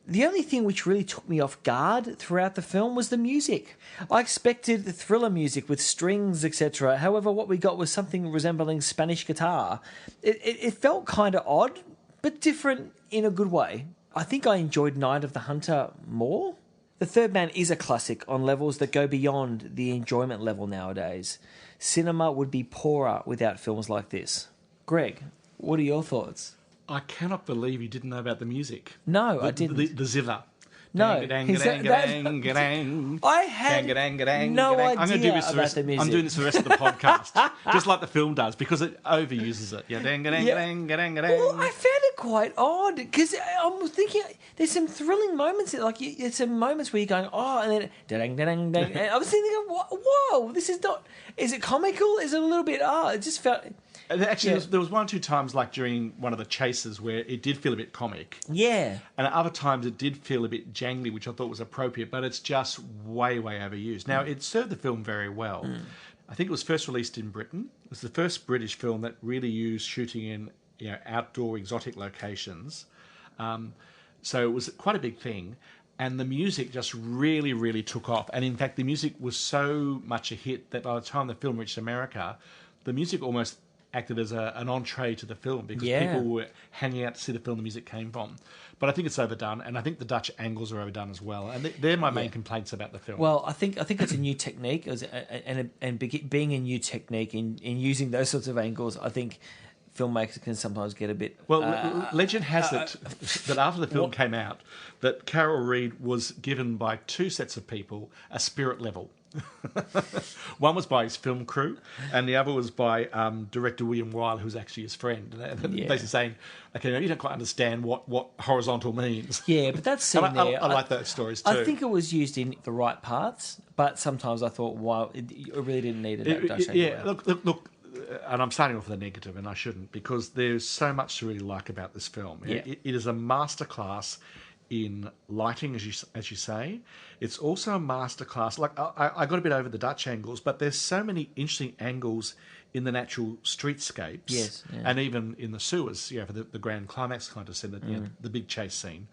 The only thing which really took me off guard throughout the film was the music. I expected the thriller music with strings, etc. However, what we got was something resembling Spanish guitar. It felt kind of odd, but different in a good way. I think I enjoyed Night of the Hunter more. The Third Man is a classic on levels that go beyond the enjoyment level nowadays. Cinema would be poorer without films like this. Greg, what are your thoughts? I cannot believe you didn't know about the music. No, I didn't. The zither. No. I had no idea I'm going to do this about the music. I'm doing this for the rest of the podcast, just like the film does, because it overuses it. Well, I found it quite odd, because I'm thinking there's some thrilling moments. There's some moments where you're going, oh, and then dang. And I was thinking, whoa, this is not. Is it comical? Is it a little bit? It just felt. Actually, there was one or two times, like during one of the chases, where it did feel a bit comic. Yeah. And at other times it did feel a bit jangly, which I thought was appropriate, but it's just way, way overused. Now, it served the film very well. I think it was first released in Britain. It was the first British film that really used shooting in outdoor exotic locations. So it was quite a big thing. And the music just really, really took off. And in fact, the music was so much a hit that by the time the film reached America, the music almost acted as an entree to the film, because people were hanging out to see the film the music came from. But I think it's overdone, and I think the Dutch angles are overdone as well. And they're my main complaints about the film. Well, I think it's a new technique, and being a new technique in using those sorts of angles, I think filmmakers can sometimes get a bit... Well, legend has it that after the film came out, that Carol Reed was given by two sets of people a spirit level. One was by his film crew, and the other was by director William Weil, who's actually his friend. Basically saying, okay, you don't quite understand what horizontal means. Yeah, but that scene there... I like those stories too. I think it was used in the right parts, but sometimes I thought, wow, it really didn't need it. Look, and I'm starting off with a negative, and I shouldn't, because there's so much to really like about this film. Yeah. It is a masterclass in lighting, as you say. It's also a masterclass. Like I got a bit over the Dutch angles, but there's so many interesting angles in the natural streetscapes, and even in the sewers. For the grand climax kind of scene, the big chase scene,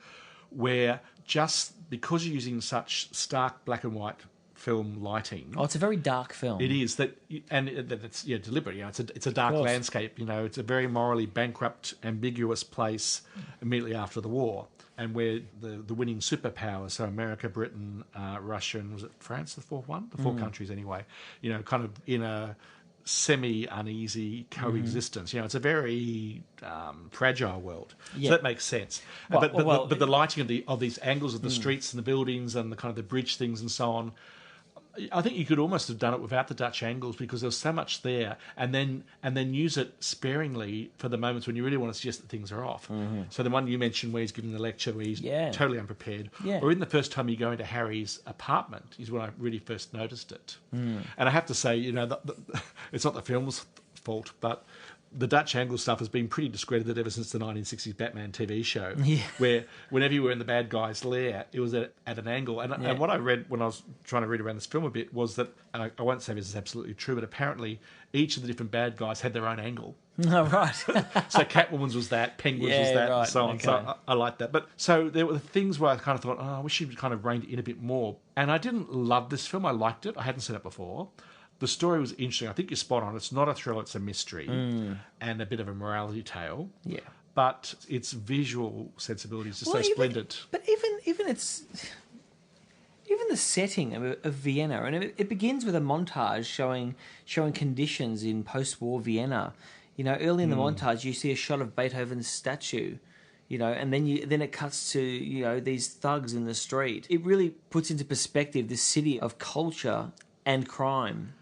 where just because you're using such stark black and white film lighting. Oh, it's a very dark film. It is that, and it's deliberate. It's a dark landscape. It's a very morally bankrupt, ambiguous place immediately after the war, and where the winning superpowers, so America, Britain, Russia, and was it France, the fourth one? The four countries anyway. Kind of in a semi-uneasy coexistence. It's a very fragile world. So that makes sense. But the lighting of these angles of the streets and the buildings and the kind of the bridge things and so on, I think you could almost have done it without the Dutch angles because there's so much there, and then use it sparingly for the moments when you really want to suggest that things are off. So the one you mentioned where he's giving the lecture where he's totally unprepared, or in the first time you go into Harry's apartment is when I really first noticed it. And I have to say, it's not the film's fault, but the Dutch angle stuff has been pretty discredited ever since the 1960s Batman TV show, where whenever you were in the bad guy's lair, it was at an angle. And what I read when I was trying to read around this film a bit was that, I won't say this is absolutely true, but apparently each of the different bad guys had their own angle. Oh, right. So Catwoman's was that, Penguin's was that, and so on. Okay. So I like that. But so there were things where I kind of thought, I wish you'd kind of reined it in a bit more. And I didn't love this film. I liked it. I hadn't seen it before. The story was interesting. I think you're spot on. It's not a thriller, it's a mystery and a bit of a morality tale. Yeah. But its visual sensibility is just so splendid. But even the setting of Vienna, and it begins with a montage showing conditions in post-war Vienna. Early in the montage, you see a shot of Beethoven's statue. And then it cuts to these thugs in the street. It really puts into perspective this city of culture and crime.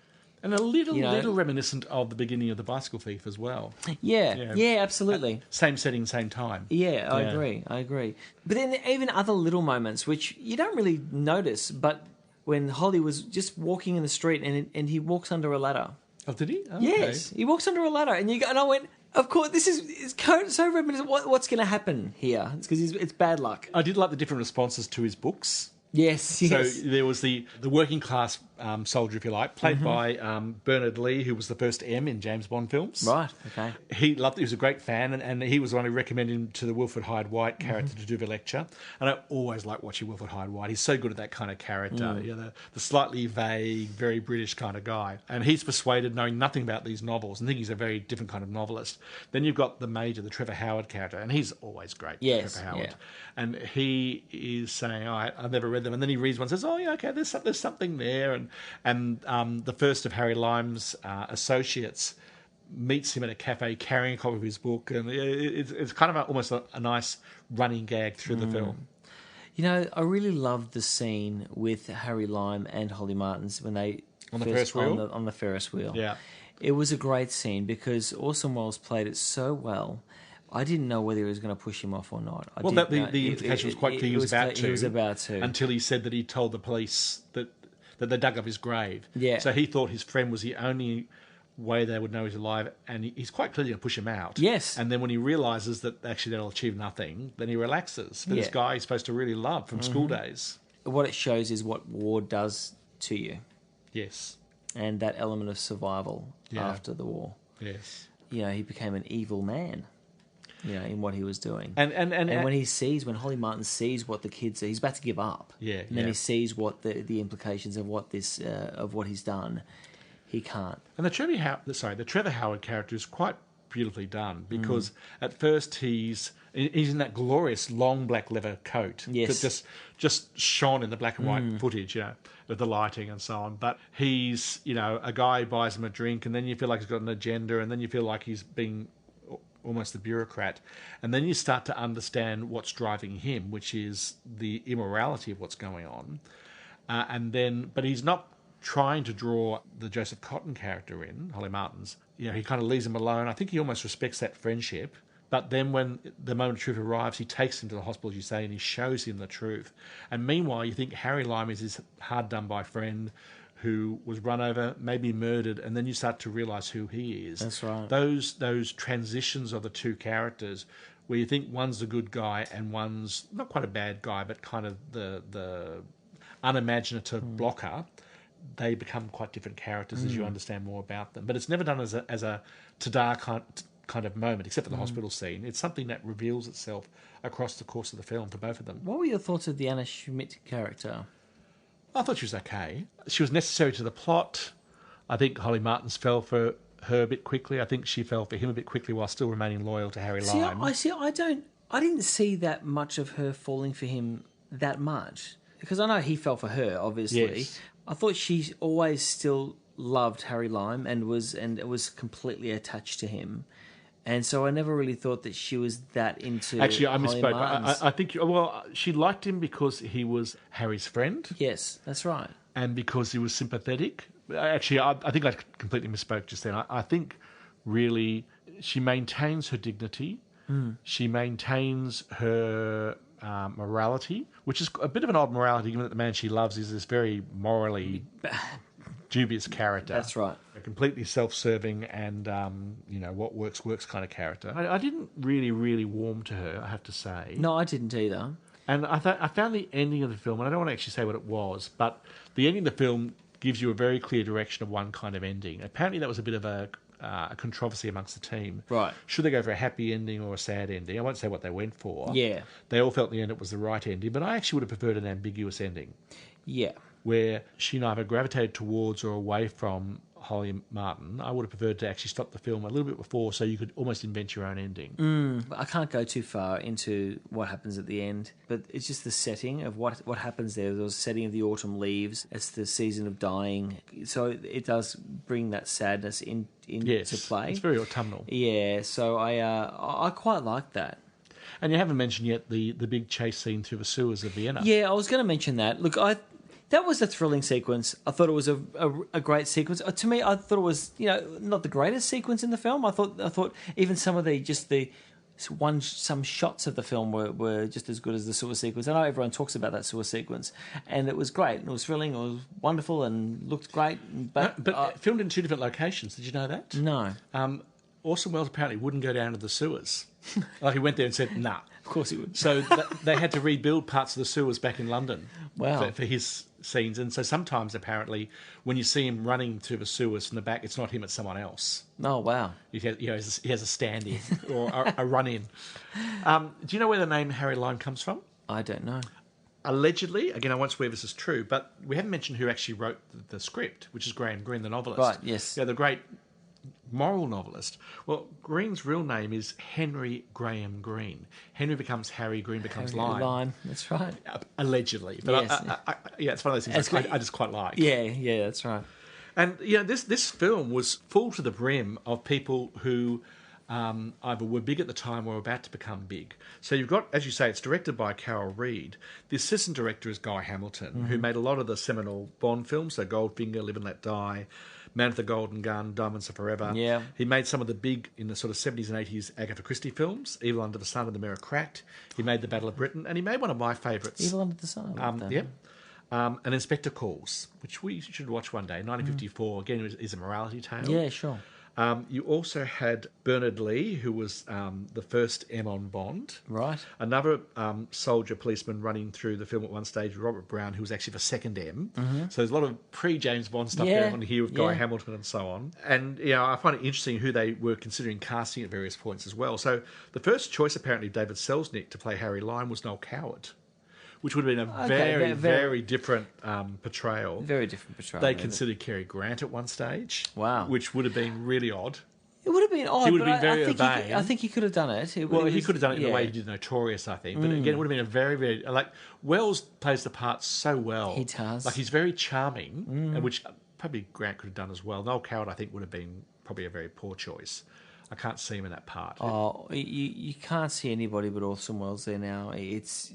And a little reminiscent of the beginning of The Bicycle Thief as well. Yeah, absolutely. Same setting, same time. Yeah, I agree. But then even other little moments, which you don't really notice, but when Holly was just walking in the street and he walks under a ladder. Oh, did he? Oh, yes, he walks under a ladder, and I went, of course, this is so reminiscent. What's going to happen here? It's because it's bad luck. I did like the different responses to his books. Yes. So there was the working class soldier, if you like, played by Bernard Lee, who was the first M in James Bond films. Right, okay. He loved it. He was a great fan, and he was the one who recommended him to the Wilfred Hyde White character to do the lecture. And I always like watching Wilfred Hyde White. He's so good at that kind of character, the slightly vague, very British kind of guy. And he's persuaded, knowing nothing about these novels, and think he's a very different kind of novelist. Then you've got the Major, the Trevor Howard character, and he's always great, Trevor Howard. Yeah. And he is saying, I've never read them. And then he reads one and says, okay, there's something there. And the first of Harry Lime's associates meets him at a cafe carrying a copy of his book. And it's kind of almost a nice running gag through the film. I really loved the scene with Harry Lime and Holly Martins when they... On the Ferris wheel? On the Ferris wheel. Yeah. It was a great scene because Orson Welles played it so well. I didn't know whether he was going to push him off or not. The implication was quite clear he was about to. He was about to. Until he said that he told the police that they dug up his grave. Yeah. So he thought his friend was the only way they would know he's alive, and he's quite clearly going to push him out. Yes. And then when he realises that actually that'll achieve nothing, then he relaxes. For this guy he's supposed to really love from school days. What it shows is what war does to you. Yes. And that element of survival after the war. Yes. He became an evil man. In what he was doing. And when Holly Martin sees what the kids are, he's about to give up. Yeah. And then he sees what the implications of what he's done. He can't. And the Trevor Howard character is quite beautifully done because at first he's in that glorious long black leather coat that just shone in the black and white footage, with the lighting and so on. But he's, a guy who buys him a drink, and then you feel like he's got an agenda, and then you feel like he's being almost the bureaucrat, and then you start to understand what's driving him, which is the immorality of what's going on, but he's not trying to draw the Joseph Cotton character in, Holly Martins. He kind of leaves him alone. I think he almost respects that friendship, but then when the moment of truth arrives, he takes him to the hospital, as you say, and he shows him the truth. And meanwhile, you think Harry Lime is his hard-done-by friend who was run over, maybe murdered, and then you start to realise who he is. That's right. Those transitions of the two characters, where you think one's the good guy and one's not quite a bad guy, but kind of the unimaginative blocker, they become quite different characters as you understand more about them. But it's never done as a ta-da kind of moment, except for the hospital scene. It's something that reveals itself across the course of the film for both of them. What were your thoughts of the Anna Schmidt character? I thought she was okay. She was necessary to the plot. I think Holly Martins fell for her a bit quickly. I think she fell for him a bit quickly while still remaining loyal to Harry Lime. I didn't see that much of her falling for him that much. Because I know he fell for her, obviously. Yes. I thought she always still loved Harry Lime and was completely attached to him. And so I never really thought that she was that into Actually, I Holly misspoke. Martins. I think, she liked him because he was Harry's friend. Yes, that's right. and because he was sympathetic. Actually, I think I completely misspoke just then. I think really she maintains her dignity. She maintains her morality, which is a bit of an odd morality, given that the man she loves is this very morally dubious character. That's right. A completely self-serving and, what works kind of character. I didn't really warm to her, I have to say. No, I didn't either. And I found the ending of the film, and I don't want to actually say what it was, but the ending of the film gives you a very clear direction of one kind of ending. Apparently that was a bit of a controversy amongst the team. Right. Should they go for a happy ending or a sad ending? I won't say what they went for. Yeah. They all felt in the end it was the right ending, but I actually would have preferred an ambiguous ending. Yeah. Where she neither gravitated towards or away from Holly Martin. I would have preferred to actually stop the film a little bit before so you could almost invent your own ending. I can't go too far into what happens at the end, but it's just the setting of what happens there. There was a setting of the autumn leaves. It's the season of dying. So it does bring that sadness into play. It's very autumnal. Yeah, so I quite like that. And you haven't mentioned yet the big chase scene through the sewers of Vienna. Yeah, I was going to mention that. Look, that was a thrilling sequence. I thought it was a great sequence. To me, I thought it was not the greatest sequence in the film. I thought even some of some shots of the film were just as good as the sewer sequence. I know everyone talks about that sewer sequence, and it was great. It was thrilling. It was wonderful and looked great. But filmed in two different locations. Did you know that? No. Orson Welles apparently wouldn't go down to the sewers. Like he went there and said, nah. Of course he would. So they had to rebuild parts of the sewers back in London. Wow. For his scenes. And so sometimes, apparently, when you see him running through the sewers from the back, it's not him, it's someone else. Oh, wow. He has a stand-in or a run-in. Do you know where the name Harry Lime comes from? I don't know. Allegedly, again, I won't swear this is true, but we haven't mentioned who actually wrote the script, which is Graham Greene, the novelist. Right, yes. Yeah, the great moral novelist. Well, Greene's real name is Henry Graham Greene. Henry becomes Harry, Greene becomes Lime. Lime, that's right. Allegedly. But yes. It's one of those things I just quite like. Yeah, that's right. And, this film was full to the brim of people who either were big at the time or were about to become big. So you've got, as you say, it's directed by Carol Reed. The assistant director is Guy Hamilton, who made a lot of the seminal Bond films, so Goldfinger, Live and Let Die, Man with the Golden Gun, Diamonds Are Forever. Yeah. He made some of the big, in the sort of 70s and 80s, Agatha Christie films, Evil Under the Sun and The Mirror Cracked. He made The Battle of Britain, and he made one of my favourites. Evil Under the Sun. An Inspector Calls, which we should watch one day. 1954, again, is a morality tale. Yeah, sure. You also had Bernard Lee, who was the first M on Bond. Right. Another soldier policeman running through the film at one stage, Robert Brown, who was actually the second M. Mm-hmm. So there's a lot of pre-James Bond stuff going on here with Guy Hamilton and so on. And I find it interesting who they were considering casting at various points as well. So the first choice, apparently, of David Selznick to play Harry Lime was Noel Coward, which would have been a very different portrayal. Very different portrayal. They considered Cary Grant at one stage. Wow. Which would have been really odd. It would have been odd. He would have been very urbane. I think he could have done it. He could have done it in the way he did Notorious, I think. But again, it would have been a very, very... Wells plays the part so well. He does. He's very charming, and which probably Grant could have done as well. Noel Coward, I think, would have been probably a very poor choice. I can't see him in that part. Oh, you can't see anybody but Orson Welles there now. It's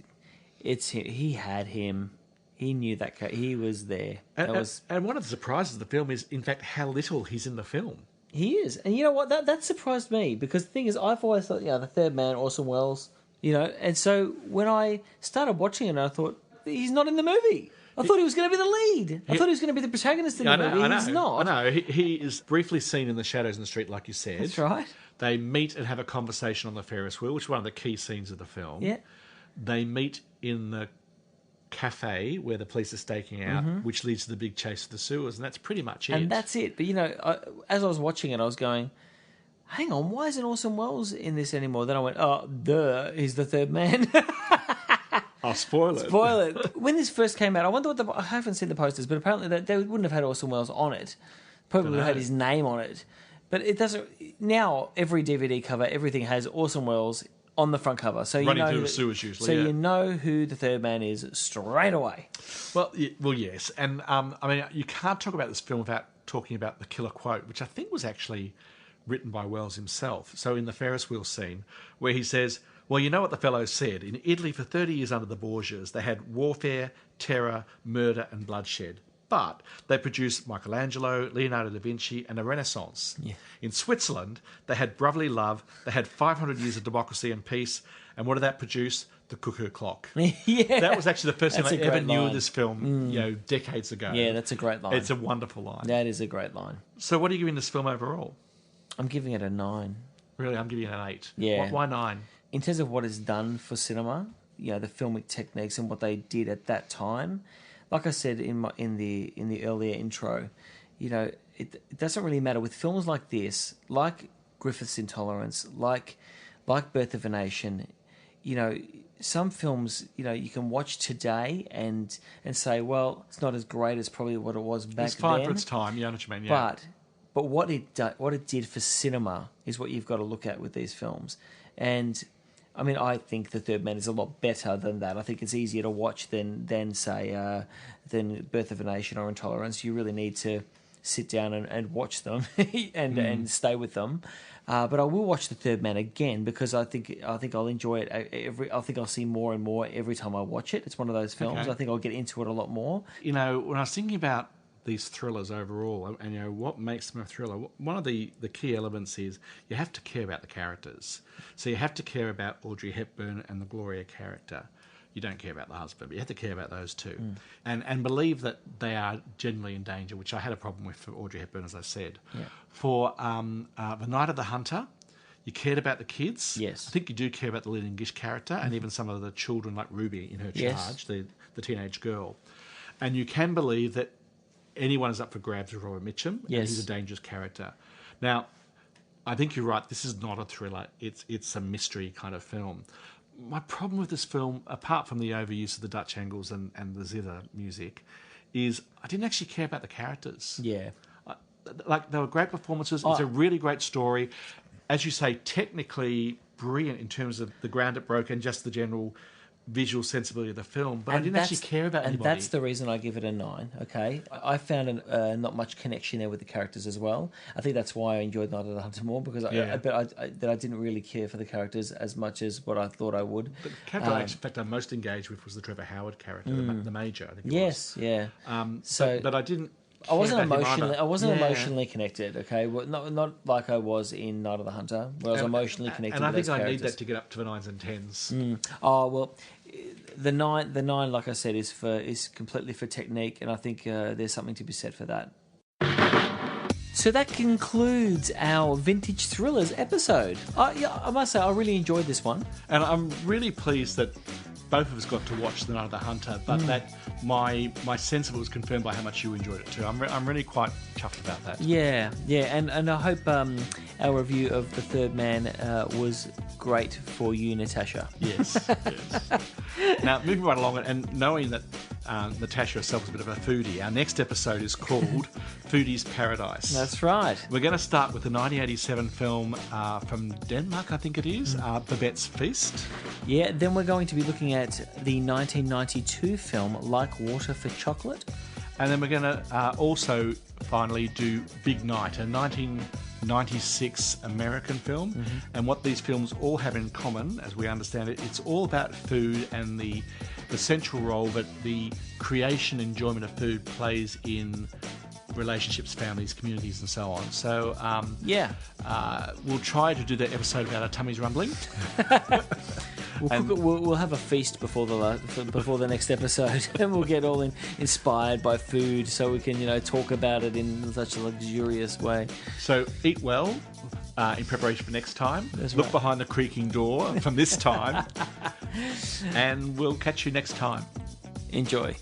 him. He had him. He knew that he was there. And one of the surprises of the film is, in fact, how little he's in the film. He is. And you know what? That surprised me, because the thing is, I've always thought, the third man, Orson Welles, and so when I started watching it, I thought, he's not in the movie. I thought he was going to be the lead. I thought he was going to be the protagonist in the movie. He's not. I know. He is briefly seen in the shadows in the street, like you said. That's right. They meet and have a conversation on the Ferris wheel, which is one of the key scenes of the film. Yeah. They meet in the cafe where the police are staking out, which leads to the big chase of the sewers, and that's pretty much it. And that's it. But, as I was watching it, I was going, hang on, why isn't Orson Welles in this anymore? Then I went, he's the third man. I'll spoil it. Spoil it. When this first came out, I wonder I haven't seen the posters, but apparently they wouldn't have had Orson Welles on it. Probably would have had his name on it. But it doesn't. Now, every DVD cover, everything has Orson Welles on the front cover, so running through the sewers usually. So you know who the third man is straight away. Well, yes, and you can't talk about this film without talking about the killer quote, which I think was actually written by Wells himself. So in the Ferris wheel scene, where he says, "Well, you know what the fellow said. In Italy, for 30 years under the Borgias, they had warfare, terror, murder, and bloodshed. But they produced Michelangelo, Leonardo da Vinci, and the Renaissance. Yeah. In Switzerland, they had brotherly love, they had 500 years of democracy and peace, and what did that produce? The cuckoo clock. Yeah. That was actually the first That's thing a I ever great knew line. of this film, decades ago. Yeah, that's a great line. It's a wonderful line. That is a great line. So what are you giving this film overall? I'm giving it a 9. Really, I'm giving it an 8. Yeah. Why 9? In terms of what it's done for cinema, the filmic techniques and what they did at that time, like I said in the earlier intro, it doesn't really matter with films like this, like Griffith's Intolerance, like Birth of a Nation. Some films, you can watch today and say, well, it's not as great as probably what it was back then. It's fine for its time, you know what I mean? Yeah. But what it did for cinema is what you've got to look at with these films. And I mean, I think The Third Man is a lot better than that. I think it's easier to watch than Birth of a Nation or Intolerance. You really need to sit down and watch them and stay with them. But I will watch The Third Man again because I think I'll enjoy it. I think I'll see more and more every time I watch it. It's one of those films. Okay. I think I'll get into it a lot more. When I was thinking about these thrillers overall, and what makes them a thriller, one of the key elements is you have to care about the characters. So you have to care about Audrey Hepburn and the Gloria character. You don't care about the husband, but you have to care about those two. And believe that they are genuinely in danger, which I had a problem with for Audrey Hepburn, as I said. Yeah. For The Night of the Hunter, you cared about the kids. Yes. I think you do care about the Lillian Gish character and even some of the children like Ruby in her charge, the teenage girl. And you can believe that anyone is up for grabs with Robert Mitchum. Yes. And he's a dangerous character. Now, I think you're right. This is not a thriller. It's a mystery kind of film. My problem with this film, apart from the overuse of the Dutch angles and the zither music, is I didn't actually care about the characters. Yeah. They were great performances. It's a really great story. As you say, technically brilliant in terms of the ground it broke and just the general visual sensibility of the film, but I didn't actually care about anybody. And that's the reason I give it a 9, okay? I found not much connection there with the characters as well. I think that's why I enjoyed Night of the Hunter more, because I didn't really care for the characters as much as what I thought I would. The character, in fact, I'm most engaged with was the Trevor Howard character, the Major, I think it was. Yes, yeah. But I didn't I wasn't care about him either. emotionally connected, okay? Well, not like I was in Night of the Hunter, where I was emotionally connected and I with think those I characters. need that to get up to the 9s and 10s. Oh, well, the nine, like I said, is completely for technique, and I think there's something to be said for that. So that concludes our Vintage Thrillers episode. I must say, I really enjoyed this one. And I'm really pleased that both of us got to watch The Night of the Hunter, but that my sense of it was confirmed by how much you enjoyed it too. I'm really quite chuffed about that. Yeah, and I hope our review of The Third Man was great for you, Natasha. Yes. Now, moving right along, and knowing that Natasha herself is a bit of a foodie, our next episode is called Foodie's Paradise. That's right. We're going to start with the 1987 film from Denmark, I think it is, Babette's Feast. Yeah, then we're going to be looking at the 1992 film Like Water for Chocolate. And then we're going to also finally do Big Night, a 1996 American film. Mm-hmm. And what these films all have in common, as we understand it, it's all about food and the central role that the creation and enjoyment of food plays in relationships, families, communities, and so on. So, we'll try to do that episode about our tummies rumbling. We'll have a feast before the next episode, and we'll get all inspired by food, so we can talk about it in such a luxurious way. So eat well in preparation for next time. Look behind the creaking door from this time, and we'll catch you next time. Enjoy.